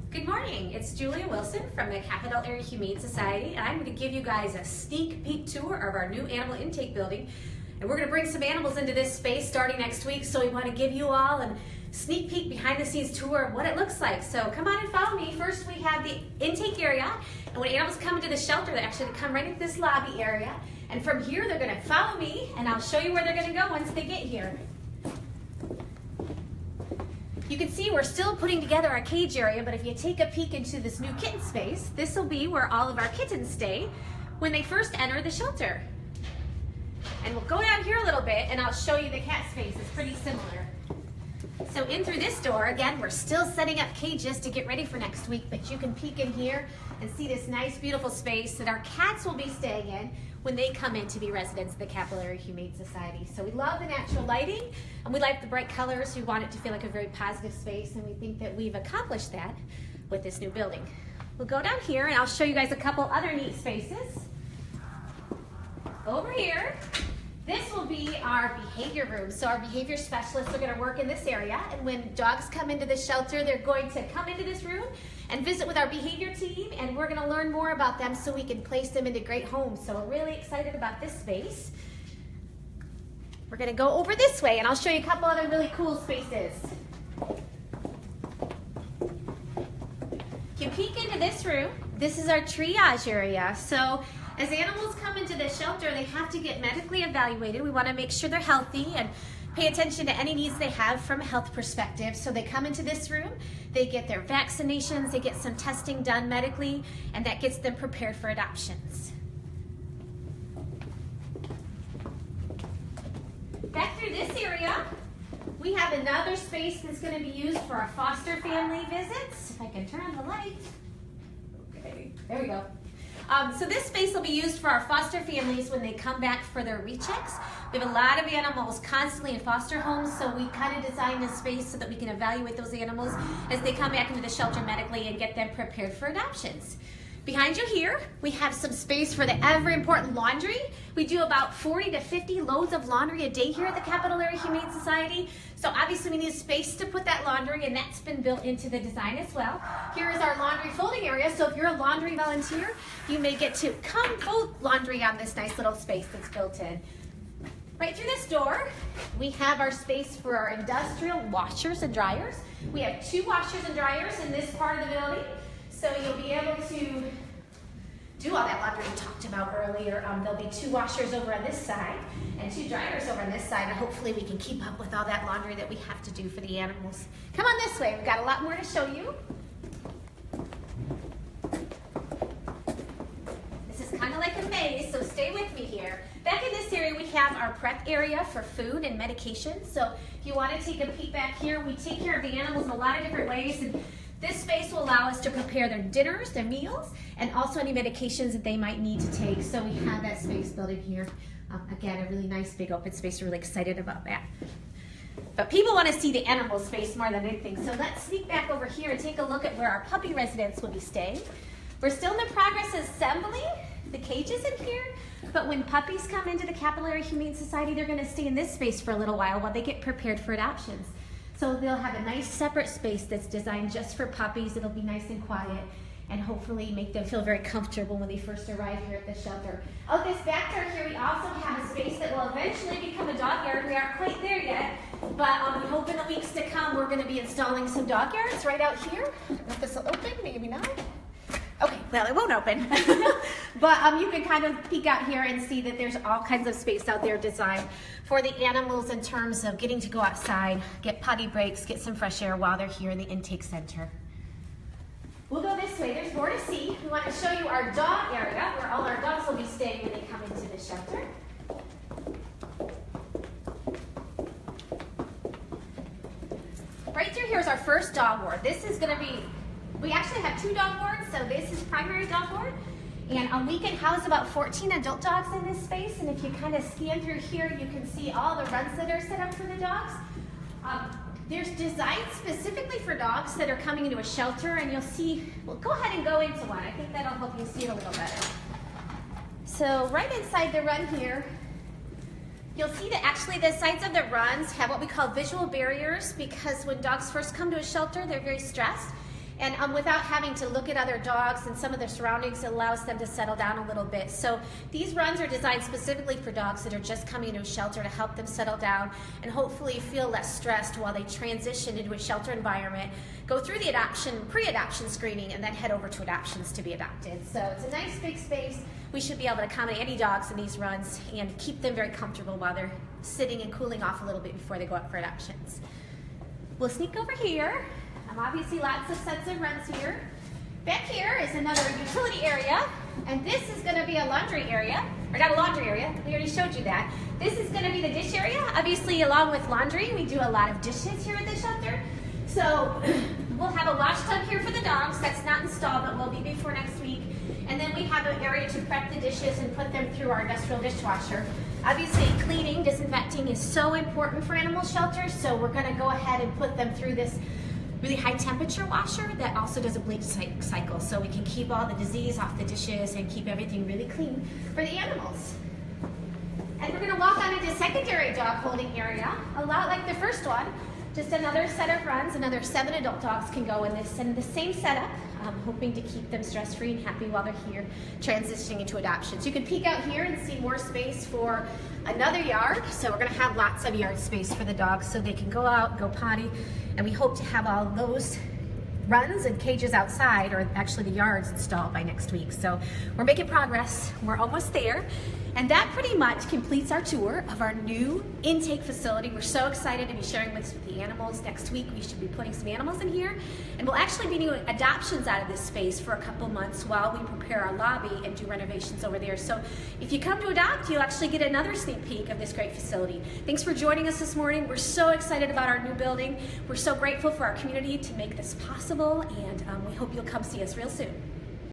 Good morning, it's Julia Wilson from the Capital Area Humane Society, and I'm going to give you guys a sneak peek tour of our new animal intake building. And we're going to bring some animals into this space starting next week, so we want to give you all a sneak peek behind the scenes tour of what it looks like. So come on and follow me. First we have the intake area, and when animals come into the shelter, they actually come right into this lobby area. And from here they're going to follow me, and I'll show you where they're going to go once they get here. You can see we're still putting together our cage area, but if you take a peek into this new kitten space, this will be where all of our kittens stay when they first enter the shelter. And we'll go down here a little bit and I'll show you the cat space. It's pretty similar. So in through this door, again, we're still setting up cages to get ready for next week, but you can peek in here and see this nice, beautiful space that our cats will be staying in when they come in to be residents of the Capital Area Humane Society. So we love the natural lighting and we like the bright colors. We want it to feel like a very positive space, and we think that we've accomplished that with this new building. We'll go down here and I'll show you guys a couple other neat spaces. Over here, this will be our behavior room. So our behavior specialists are going to work in this area, and when dogs come into the shelter, they're going to come into this room and visit with our behavior team, and we're going to learn more about them so we can place them into great homes. So we're really excited about this space. We're going to go over this way and I'll show you a couple other really cool spaces. You can peek into this room. This is our triage area. So as animals come into the shelter, they have to get medically evaluated. We want to make sure they're healthy and pay attention to any needs they have from a health perspective. So they come into this room, they get their vaccinations, they get some testing done medically, and that gets them prepared for adoptions. Back through this area, we have another space that's going to be used for our foster family visits. If I can turn on the light. Okay, there we go. So this space will be used for our foster families when they come back for their rechecks. We have a lot of animals constantly in foster homes, so we kind of designed this space so that we can evaluate those animals as they come back into the shelter medically and get them prepared for adoptions. Behind you here, we have some space for the ever important laundry. We do about 40 to 50 loads of laundry a day here at the Capital Area Humane Society. So obviously we need space to put that laundry, and that's been built into the design as well. Here is our laundry folding area. So if you're a laundry volunteer, you may get to come fold laundry on this nice little space that's built in. Right through this door, we have our space for our industrial washers and dryers. We have 2 washers and dryers in this part of the building. So you'll be able to do all that laundry we talked about earlier. There'll be 2 washers over on this side and 2 dryers over on this side, and hopefully we can keep up with all that laundry that we have to do for the animals. Come on this way, we've got a lot more to show you. This is kind of like a maze, so stay with me here. Back in this area, we have our prep area for food and medication. So if you want to take a peek back here, we take care of the animals in a lot of different ways. And this space will allow us to prepare their dinners, their meals, and also any medications that they might need to take. So we have that space built in here. Again, a really nice big open space. We're really excited about that. But people want to see the animal space more than anything. So let's sneak back over here and take a look at where our puppy residents will be staying. We're still in the progress of assembling the cages in here, but when puppies come into the Capital Area Humane Society, they're going to stay in this space for a little while they get prepared for adoptions. So they'll have a nice separate space that's designed just for puppies. It'll be nice and quiet and hopefully make them feel very comfortable when they first arrive here at the shelter. Out this back door here, we also have a space that will eventually become a dog yard. We aren't quite there yet, but we hope in the weeks to come we're going to be installing some dog yards right out here. I don't know if this will open, maybe not. Okay, well, it won't open. But you can kind of peek out here and see that there's all kinds of space out there designed for the animals in terms of getting to go outside, get potty breaks, get some fresh air while they're here in the intake center. We'll go this way. There's more to see. We want to show you our dog area where all our dogs will be staying when they come into the shelter. Right through here is our first dog ward. This is going to be, we actually have 2 dog wards, so this is primary dog ward. And we can house about 14 adult dogs in this space, and if you kind of scan through here, you can see all the runs that are set up for the dogs. There's designed specifically for dogs that are coming into a shelter, and you'll see, well, go ahead and go into one. I think that'll help you see it a little better. So right inside the run here, you'll see that actually the sides of the runs have what we call visual barriers, because when dogs first come to a shelter, they're very stressed. And without having to look at other dogs and some of their surroundings, it allows them to settle down a little bit. So these runs are designed specifically for dogs that are just coming into a shelter to help them settle down and hopefully feel less stressed while they transition into a shelter environment, go through the pre-adoption screening, and then head over to adoptions to be adopted. So it's a nice big space. We should be able to accommodate any dogs in these runs and keep them very comfortable while they're sitting and cooling off a little bit before they go out for adoptions. We'll sneak over here. Obviously lots of sets of runs here. Back here is another utility area, and this is going to be a laundry area, or not a laundry area, we already showed you that. This is going to be the dish area. Obviously, along with laundry, we do a lot of dishes here at the shelter. So we'll have a wash tub here for the dogs. That's not installed, but will be before next week. And then we have an area to prep the dishes and put them through our industrial dishwasher. Obviously, cleaning, disinfecting is so important for animal shelters, so we're going to go ahead and put them through this really high temperature washer that also does a bleach cycle, so we can keep all the disease off the dishes and keep everything really clean for the animals. And we're going to walk on into secondary dog holding area, a lot like the first one. Just another set of runs, another 7 adult dogs can go in this, and the same setup, hoping to keep them stress-free and happy while they're here transitioning into adoptions. You can peek out here and see more space for another yard. So we're gonna have lots of yard space for the dogs so they can go out, go potty, and we hope to have all those runs and cages outside, or actually the yards, installed by next week. So we're making progress, we're almost there. And that pretty much completes our tour of our new intake facility. We're so excited to be sharing with the animals next week. We should be putting some animals in here, and we'll actually be doing adoptions out of this space for a couple months while we prepare our lobby and do renovations over there. So if you come to adopt, you'll actually get another sneak peek of this great facility. Thanks for joining us this morning. We're so excited about our new building. We're so grateful for our community to make this possible, and we hope you'll come see us real soon.